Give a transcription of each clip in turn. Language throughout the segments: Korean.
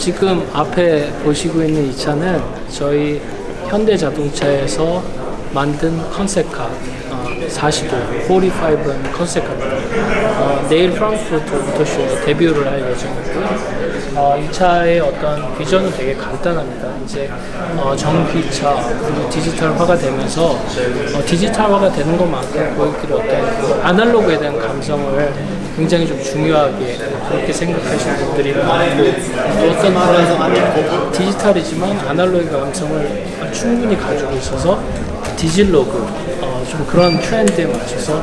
지금 앞에 보시고 있는 이 차는 저희 현대자동차에서 만든 컨셉카 45라는 컨셉카입니다. 내일 프랑크푸르트 오토쇼에 데뷔를 할 예정이고요. 이 차의 어떤 비전은 되게 간단합니다. 이제 전기차 그리고 디지털화가 되면서 디지털화가 되는 것만큼 고객들이 어떤 그 아날로그에 대한 감성을 굉장히 좀 중요하게 그렇게 생각하시는 분들이 많고 또 어떤 그런 디지털이지만 아날로그 감성을 충분히 가지고 있어서 디질로그 좀 그런 트렌드에 맞춰서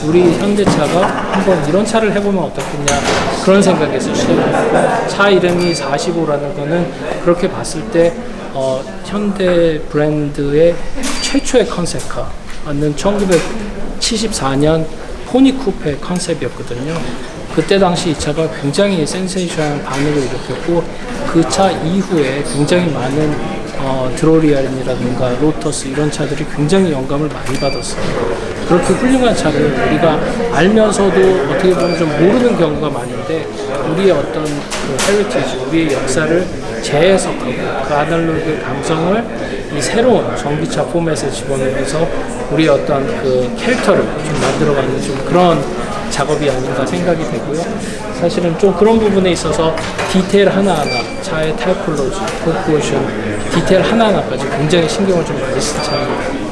우리 현대차가 한번 이런 차를 해보면 어떻겠냐 그런 생각에서 시작했고 차 이름이 45라는 거는 그렇게 봤을 때 현대 브랜드의 최초의 컨셉카는 1974년 포니 쿠페 컨셉이었거든요. 그때 당시 이 차가 굉장히 센세이션한 반응을 일으켰고 그 차 이후에 굉장히 많은 드로리안이라든가 로터스 이런 차들이 굉장히 영감을 많이 받았어요. 그렇게 훌륭한 차를 우리가 알면서도 어떻게 보면 좀 모르는 경우가 많은데 우리의 어떤 그 헤리티지, 우리의 역사를 재해석하고 그 아날로그의 감성을 이 새로운 전기차 포맷에 집어넣으면서 우리의 어떤 그 캐릭터를 좀 만들어가는 좀 그런 작업이 아닌가 생각이 되고요. 사실은 좀 그런 부분에 있어서 디테일 하나하나, 차의 타이폴로지, 프로포션, 디테일 하나하나까지 굉장히 신경을 좀 많이 쓴 차입니다.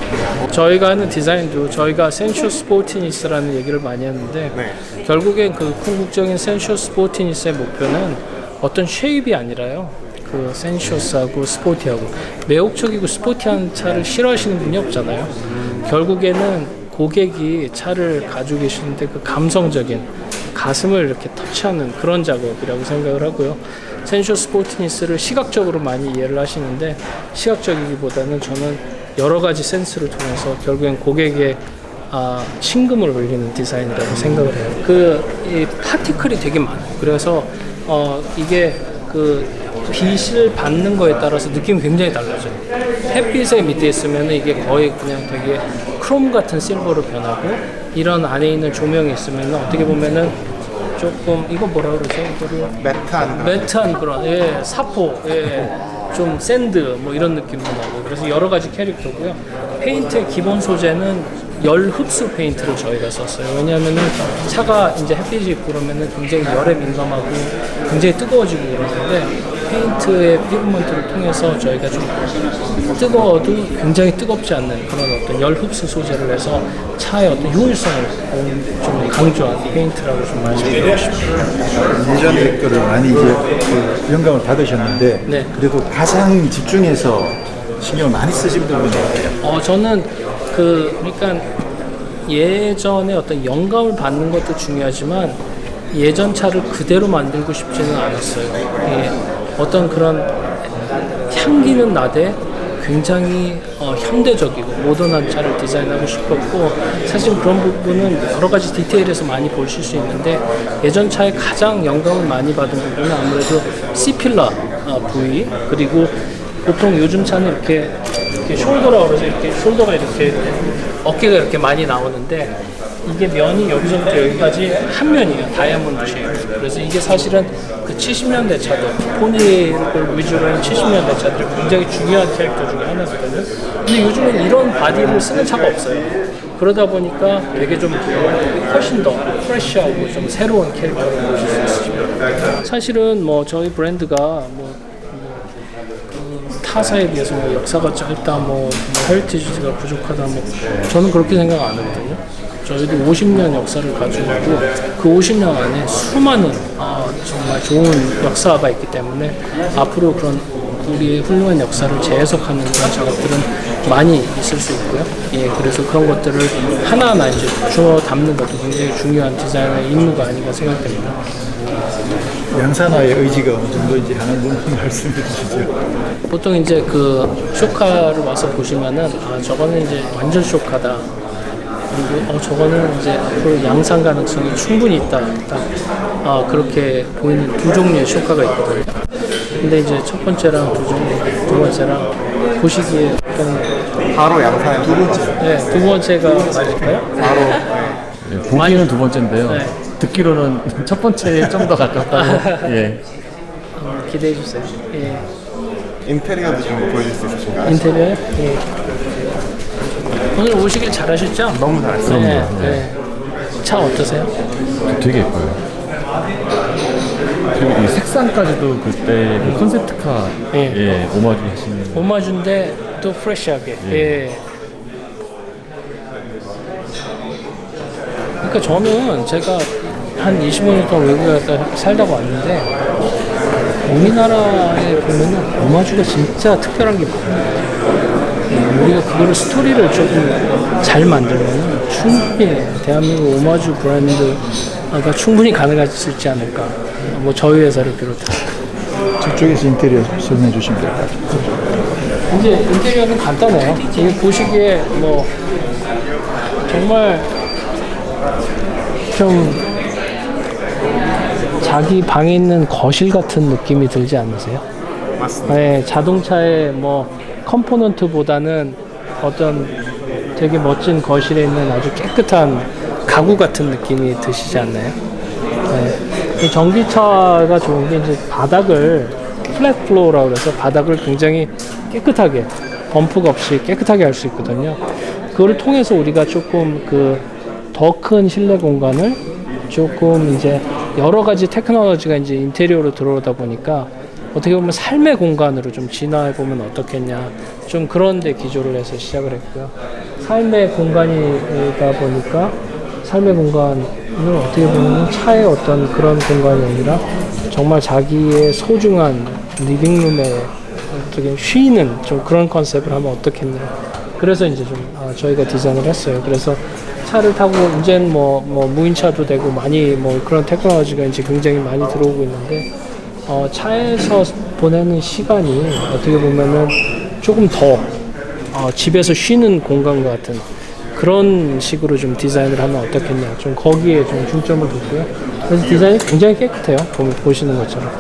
저희가 하는 디자인도 저희가 센슈어스 스포티니스라는 얘기를 많이 하는데 결국엔 그 궁극적인 센슈어스 스포티니스의 목표는 어떤 쉐입이 아니라요. 그 센슈어스하고 스포티하고 매혹적이고 스포티한 차를 싫어하시는 분이 없잖아요. 결국에는 고객이 차를 가지고 계시는데 그 감성적인 가슴을 이렇게 터치하는 그런 작업이라고 생각을 하고요. 센슈어스 스포티니스를 시각적으로 많이 이해를 하시는데 시각적이기보다는 저는 여러 가지 센스를 통해서 결국엔 고객의 심금을 울리는 디자인이라고 생각을 해요. 이 파티클이 되게 많아요. 그래서 이게 그 빛을 받는 거에 따라서 느낌이 굉장히 달라져요. 햇빛에 밑에 있으면 이게 거의 그냥 되게 크롬 같은 실버로 변하고 이런 안에 있는 조명이 있으면 어떻게 보면은 조금 이거 뭐라 그러죠? 매트한 그런 사포 좀 샌드 뭐 이런 느낌도 나고 그래서 여러 가지 캐릭터고요. 페인트의 기본 소재는 열 흡수 페인트를 저희가 썼어요. 왜냐하면은 차가 이제 햇빛이 있고 그러면은 굉장히 열에 민감하고 굉장히 뜨거워지고 그러는데 페인트의 피그먼트를 통해서 저희가 좀 뜨거워도 굉장히 뜨겁지 않는 그런 어떤 열 흡수 소재를 해서 차의 어떤 효율성을 좀 강조한 페인트라고 좀 말씀드리고 싶습니다. 예전에 거를 많이 이제 그 영감을 받으셨는데 네. 그래도 가장 집중해서 신경을 많이 쓰신 부분이 뭐예요? 저는 그러니까 예전에 어떤 영감을 받는 것도 중요하지만 예전 차를 그대로 만들고 싶지는 않았어요. 어떤 그런 향기는 나되 굉장히 현대적이고 모던한 차를 디자인하고 싶었고 사실 그런 부분은 여러 가지 디테일에서 많이 보실 수 있는데 예전 차에 가장 영감을 많이 받은 부분은 아무래도 C필라 부위 그리고 보통 요즘 차는 이렇게 숄더라고 그러죠. 이렇게 숄더가 이렇게 어깨가 이렇게 많이 나오는데 이게 면이 여기서부터 여기까지 한 면이에요. 다이아몬드 쉐입. 그래서 이게 사실은 그 70년대 차들, 포니를 위주로 한 70년대 차들이 굉장히 중요한 캐릭터 중에 하나거든요. 근데 요즘은 이런 바디를 쓰는 차가 없어요. 그러다 보니까 되게 좀 훨씬 더 프레시하고 좀 새로운 캐릭터를 보실 수 있습니다. 사실은 뭐 저희 브랜드가 타사에 비해서 뭐 역사가 짧다, 헤리티지가 부족하다, 저는 그렇게 생각 안 하거든요. 저희도 50년 역사를 가지고 있고 그 50년 안에 수많은 정말 좋은 역사가 있기 때문에 앞으로 그런 우리의 훌륭한 역사를 재해석하는 그런 작업들은 많이 있을 수 있고요. 그래서 그런 것들을 하나하나 이제 주워 담는 것도 굉장히 중요한 디자이너의 임무가 아닌가 생각됩니다. 양산화의 의지가 어느 정도인지 하는 부분 말씀해 주시죠. 보통 이제 그 쇼카를 와서 보시면은 저거는 이제 완전 쇼카다. 그리고 저거는 이제 앞으로 양산 가능성이 충분히 있다. 그렇게 보이는 두 종류의 쇼카가 있거든요. 근데 이제 첫 번째랑 두 번째랑 보시기에 어떤 바로 양산 두 번째. 두 번째가 맞을까요? 바로 보기는 두 번째인데요. 듣기로는 첫 번째에 좀 더 가깝다고. 기대해 주세요. 예. 인테리어도 좀 보여줄 수 있으신가요? 인테리어. 예. 오늘 오시길 잘하셨죠? 너무 잘했어요. 네. 네. 차 어떠세요? 되게 예뻐요. 그리고 이 색상까지도 그때 그 컨셉트카에 오마주 하시는 오마주인데 또 프레시하게. 예. 그러니까 저는 제가 한 25년 동안 외국에 갔다 살다가 왔는데 우리나라에 보면은 오마주가 진짜 특별한 게 많아요. 우리가 그거를 스토리를 조금 잘 만들면 충분히 대한민국 오마주 브랜드가 충분히 가능할 수 있지 않을까. 뭐 저희 회사를 비롯해서. 저쪽에서 인테리어 설명해 주시면 될 것 같아요. 이제 인테리어는 간단해요. 여기 보시기에 뭐 정말 좀 자기 방에 있는 거실 같은 느낌이 들지 않으세요? 맞습니다. 네, 자동차의 뭐 컴포넌트보다는 어떤 되게 멋진 거실에 있는 아주 깨끗한 가구 같은 느낌이 드시지 않나요? 네. 이 전기차가 좋은 게 이제 바닥을 플랫 플로어라고 그래서 바닥을 굉장히 깨끗하게 범프가 없이 깨끗하게 할 수 있거든요. 그걸 통해서 우리가 조금 그 더 큰 실내 공간을 조금 이제 여러 가지 테크놀로지가 이제 인테리어로 들어오다 보니까 어떻게 보면 삶의 공간으로 좀 진화해 보면 어떻겠냐, 좀 그런 데 기조를 해서 시작을 했고요. 삶의 공간이다 보니까 삶의 공간을 어떻게 보면 차의 어떤 그런 공간이 아니라 정말 자기의 소중한 리빙룸에 어떻게 쉬는 좀 그런 컨셉을 하면 어떻겠냐. 그래서 이제 좀 저희가 디자인을 했어요. 그래서 차를 타고 이제는 뭐 무인차도 되고 많이 뭐 그런 테크놀로지가 이제 굉장히 많이 들어오고 있는데 차에서 보내는 시간이 어떻게 보면은 조금 더 집에서 쉬는 공간과 같은 그런 식으로 좀 디자인을 하면 어떻겠냐. 좀 거기에 좀 중점을 뒀고요. 그래서 디자인이 굉장히 깨끗해요. 보시는 것처럼.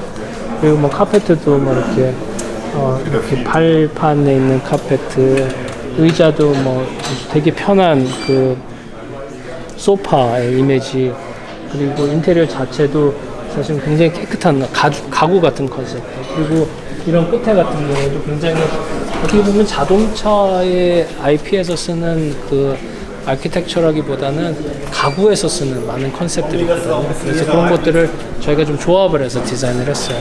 그리고 뭐 카페트도 뭐 이렇게 발판에 있는 카페트, 의자도 뭐 되게 편한 그 소파의 이미지, 그리고 인테리어 자체도 사실 굉장히 깨끗한 가구 같은 컨셉. 그리고 이런 끝에 같은 경우도 굉장히 어떻게 보면 자동차의 IP에서 쓰는 그 아키텍처라기보다는 가구에서 쓰는 많은 컨셉들이 있거든요. 그래서 그런 것들을 저희가 좀 조합을 해서 디자인을 했어요.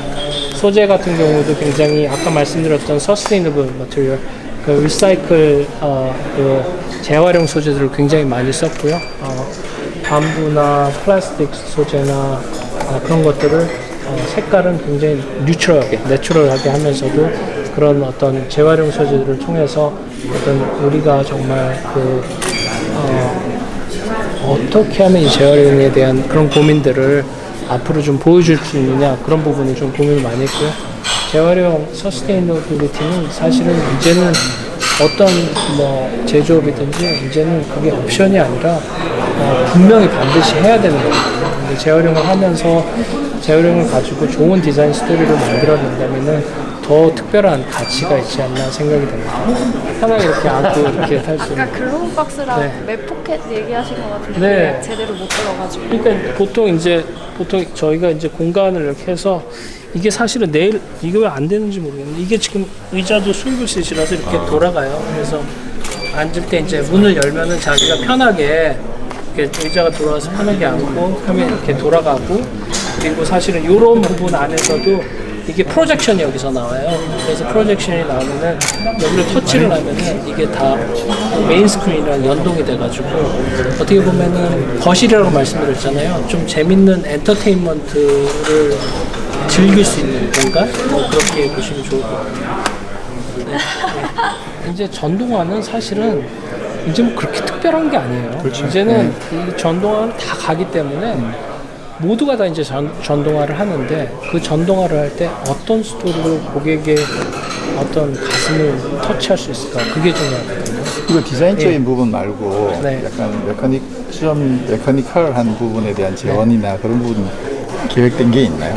소재 같은 경우도 굉장히 아까 말씀드렸던 서스테이너블 머티리얼, 그 리사이클 그 재활용 소재들을 굉장히 많이 썼고요. 밤부나 플라스틱 소재나 그런 것들을 색깔은 굉장히 뉴트럴하게, 내추럴하게 하면서도 그런 어떤 재활용 소재들을 통해서 어떤 우리가 정말 그 어떻게 하면 이 재활용에 대한 그런 고민들을 앞으로 좀 보여줄 수 있느냐, 그런 부분을 좀 고민을 많이 했고요. 재활용 서스테이너빌리티는 사실은 이제는 어떤 뭐 제조업이든지 이제는 그게 옵션이 아니라 분명히 반드시 해야 되는 거거든요. 근데 재활용을 하면서 재활용을 가지고 좋은 디자인 스토리를 만들어낸다면은 더 특별한 가치가 있지 않나 생각이 됩니다. 편하게 이렇게 앉고 이렇게 탈 수 있는. 아까 글로우박스랑 네. 맵포켓 얘기하신 것 같은데 네. 그게 제대로 못 들어가지고. 그러니까 보통 저희가 이제 공간을 이렇게 해서 이게 사실은 내일 이게 왜 안 되는지 모르겠는데 이게 지금 의자도 스위블시트라서 이렇게 돌아가요. 그래서 앉을 때 이제 문을 열면은 자기가 편하게 이렇게 의자가 돌아와서 편하게 앉고 하면 이렇게 돌아가고, 그리고 사실은 이런 부분 안에서도 이게 프로젝션이 여기서 나와요. 그래서 프로젝션이 나오면은 여기를 터치를 하면은 이게 다 메인 스크린이랑 연동이 돼가지고 어떻게 보면은 거실이라고 말씀드렸잖아요. 좀 재밌는 엔터테인먼트를 즐길 수 있는 공간? 그렇게 보시면 좋을 것 같아요. 네. 이제 전동화는 사실은 이제 뭐 그렇게 특별한 게 아니에요. 그렇죠. 이제는 이 전동화는 다 가기 때문에 모두가 다 이제 전동화를 하는데 그 전동화를 할 때 어떤 스토리로 고객의 어떤 가슴을 터치할 수 있을까? 그게 중요하거든요. 이거 디자인적인 부분 말고 네. 약간 메카니컬한 부분에 대한 재원이나 그런 부분 계획된 게 있나요?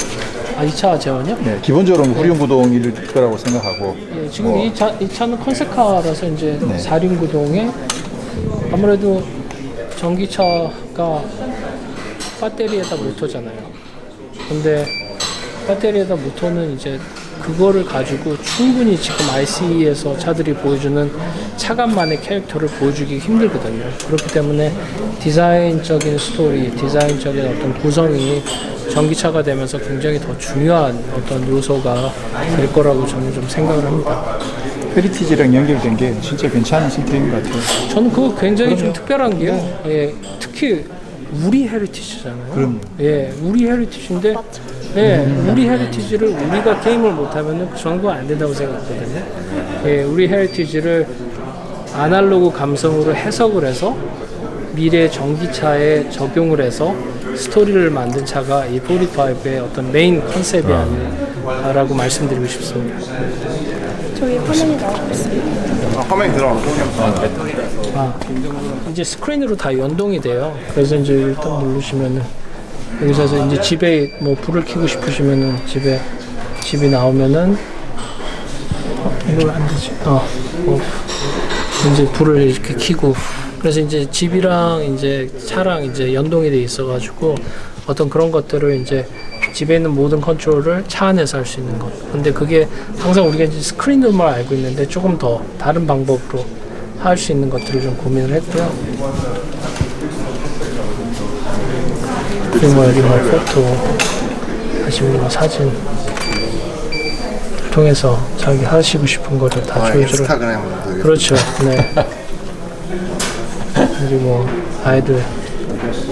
이 차 재원이요? 네, 기본적으로 후륜구동일 거라고 생각하고. 예, 지금 이 차는 컨셉카라서 이제 네. 4륜 구동에 아무래도 전기차가 배터리에다 모터잖아요. 근데 배터리에다 모터는 이제 그거를 가지고 충분히 지금 ICE에서 차들이 보여주는 차감만의 캐릭터를 보여주기 힘들거든요. 그렇기 때문에 디자인적인 스토리, 디자인적인 어떤 구성이 전기차가 되면서 굉장히 더 중요한 어떤 요소가 될 거라고 저는 좀 생각을 합니다. 헤리티지랑 연결된 게 진짜 괜찮은 선택인 것 같아요. 저는 그거 굉장히 좀 특별한 게요. 예, 특히 우리 헤리티지잖아요. 그럼요. 예, 우리 헤리티지인데, 예, 우리 헤리티지를 우리가 게임을 못하면은 저는 그거 안 된다고 생각하거든요. 예, 우리 헤리티지를 아날로그 감성으로 해석을 해서 미래 전기차에 적용을 해서 스토리를 만든 차가 이 45의 어떤 메인 컨셉이 아니라고 말씀드리고 싶습니다. 저희 화면이 나오고 있어요. 화면이 들어가고 아, 이제 스크린으로 다 연동이 돼요. 그래서 이제 일단 누르시면은 여기서 이제 집에 뭐 불을 켜고 싶으시면은 집이 나오면은 이걸 안 되지. 이제 불을 이렇게 켜고 그래서 이제 집이랑 이제 차랑 이제 연동이 돼 있어가지고 어떤 그런 것들을 이제 집에 있는 모든 컨트롤을 차 안에서 할 수 있는 것. 근데 그게 항상 우리가 이제 스크린으로만 알고 있는데 조금 더 다른 방법으로 할 수 있는 것들을 좀 고민을 했고요. 그리고 뭐 여기 뭐 포토 하시면 뭐 사진 통해서 자기 하시고 싶은 거를 다 조절을. 인스타그램 그렇죠. 네. 그리고 뭐 아이들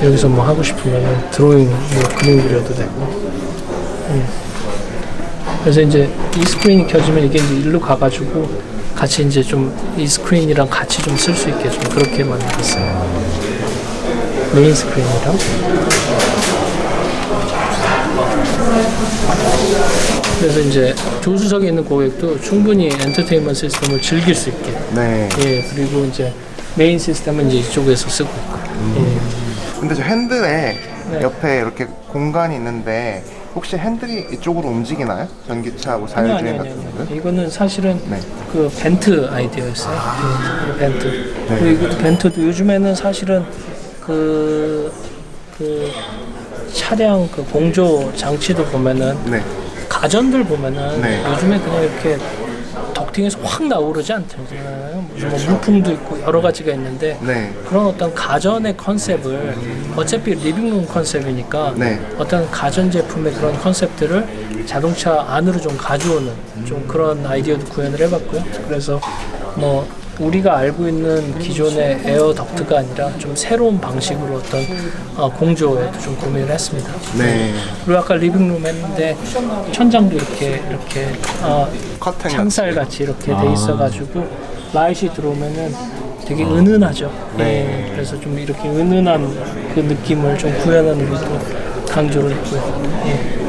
여기서 뭐 하고 싶으면 드로잉, 뭐 그림 그려도 되고. 그래서 이제 이 스크린이 켜지면 이게 이제 일로 가가지고 같이 이제 좀 이 스크린이랑 같이 좀 쓸 수 있게 좀 그렇게 만들었어요. 메인 스크린이랑. 그래서 이제 조수석에 있는 고객도 충분히 엔터테인먼트 시스템을 즐길 수 있게. 네. 예, 그리고 이제 메인 시스템은 이제 이쪽에서 쓰고 있고. 예. 근데 저 핸들에 네. 옆에 이렇게 공간이 있는데 혹시 핸들이 이쪽으로 움직이나요? 전기차 뭐 아니요, 자율주행 아니요, 같은 아니요. 것들? 이거는 사실은 네. 그 벤트 아이디어였어요. 벤트. 그리고 이 벤트도 요즘에는 사실은 그 차량 그 공조 장치도 보면은 네. 가전들 보면은 네. 요즘에 그냥 이렇게 덕팅에서 확 나오르지 않잖아요. 무슨 뭐 물품도 있고 여러 가지가 있는데 네. 그런 어떤 가전의 컨셉을 어차피 리빙룸 컨셉이니까 네. 어떤 가전 제품의 그런 컨셉들을 자동차 안으로 좀 가져오는 좀 그런 아이디어도 구현을 해봤고요. 그래서 뭐 우리가 알고 있는 기존의 에어 덕트가 아니라 좀 새로운 방식으로 어떤 공조에도 좀 고민을 했습니다. 네. 그리고 아까 리빙룸 했는데 천장도 이렇게 커튼 창살 같이 이렇게 돼 있어가지고 라이트이 들어오면은 되게 은은하죠. 네. 예, 그래서 좀 이렇게 은은한 그 느낌을 좀 구현하는 것도 강조를 했고요. 예.